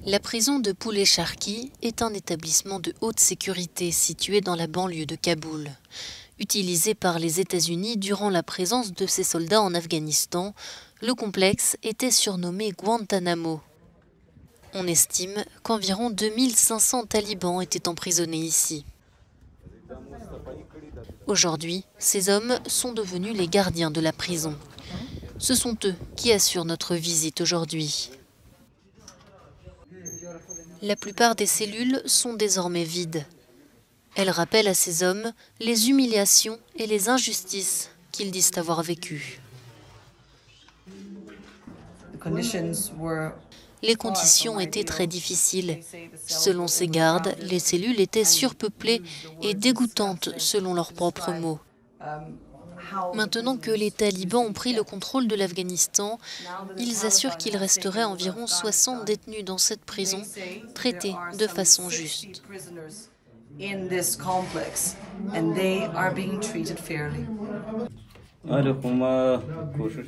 La prison de Pul-e-Charkhi est un établissement de haute sécurité situé dans la banlieue de Kaboul. Utilisé par les États-Unis durant la présence de ses soldats en Afghanistan, le complexe était surnommé Guantanamo. On estime qu'environ 2500 talibans étaient emprisonnés ici. Aujourd'hui, ces hommes sont devenus les gardiens de la prison. Ce sont eux qui assurent notre visite aujourd'hui. La plupart des cellules sont désormais vides. Elles rappellent à ces hommes les humiliations et les injustices qu'ils disent avoir vécues. Les conditions étaient très difficiles. Selon ces gardes, les cellules étaient surpeuplées et dégoûtantes selon leurs propres mots. Maintenant que les talibans ont pris le contrôle de l'Afghanistan, ils assurent qu'il resterait environ 60 détenus dans cette prison, traités de façon juste.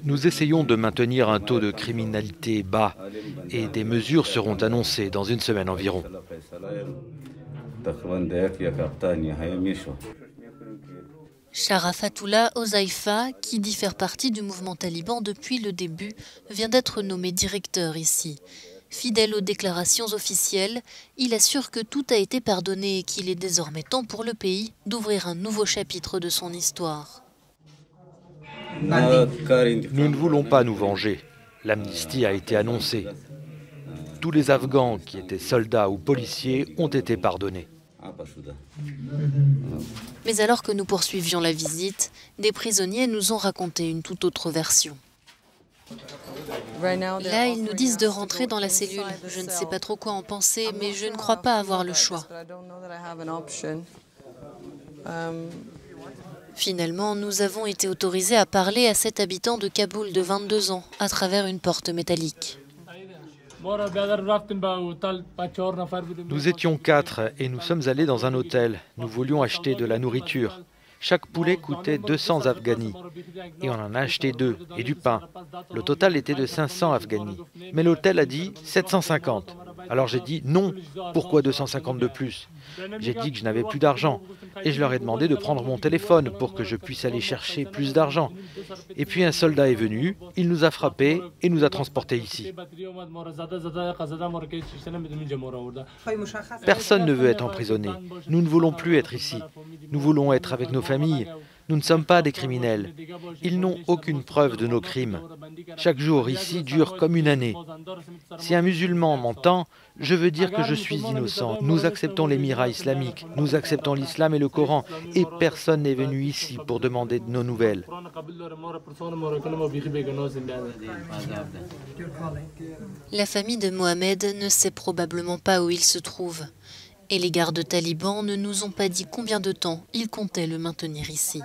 Nous essayons de maintenir un taux de criminalité bas et des mesures seront annoncées dans une semaine environ. Sharafatullah Hozaifa, qui dit faire partie du mouvement taliban depuis le début, vient d'être nommé directeur ici. Fidèle aux déclarations officielles, il assure que tout a été pardonné et qu'il est désormais temps pour le pays d'ouvrir un nouveau chapitre de son histoire. Nous ne voulons pas nous venger. L'amnistie a été annoncée. Tous les Afghans qui étaient soldats ou policiers ont été pardonnés. Mais alors que nous poursuivions la visite, des prisonniers nous ont raconté une toute autre version. Là, ils nous disent de rentrer dans la cellule. Je ne sais pas trop quoi en penser, mais je ne crois pas avoir le choix. Finalement, nous avons été autorisés à parler à cet habitant de Kaboul de 22 ans à travers une porte métallique. Nous étions 4 et nous sommes allés dans un hôtel. Nous voulions acheter de la nourriture. Chaque poulet coûtait 200 afghanis et on en a acheté 2 et du pain. Le total était de 500 afghanis. Mais l'hôtel a dit 750. Alors j'ai dit non, pourquoi 250 de plus? J'ai dit que je n'avais plus d'argent et je leur ai demandé de prendre mon téléphone pour que je puisse aller chercher plus d'argent. Et puis un soldat est venu, il nous a frappés et nous a transportés ici. Personne ne veut être emprisonné. Nous ne voulons plus être ici. Nous voulons être avec nos familles. Nous ne sommes pas des criminels. Ils n'ont aucune preuve de nos crimes. Chaque jour ici dure comme une année. Si un musulman m'entend, je veux dire que je suis innocent. Nous acceptons l'émirat islamique, nous acceptons l'islam et le Coran, et personne n'est venu ici pour demander de nos nouvelles. La famille de Mohamed ne sait probablement pas où il se trouve. Et les gardes talibans ne nous ont pas dit combien de temps ils comptaient le maintenir ici.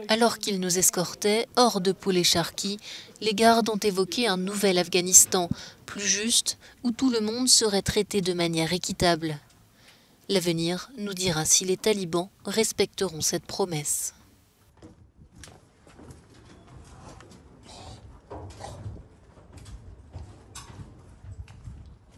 Alors qu'ils nous escortaient hors de Pul-e-Charkhi, les gardes ont évoqué un nouvel Afghanistan, plus juste, où tout le monde serait traité de manière équitable. L'avenir nous dira si les talibans respecteront cette promesse.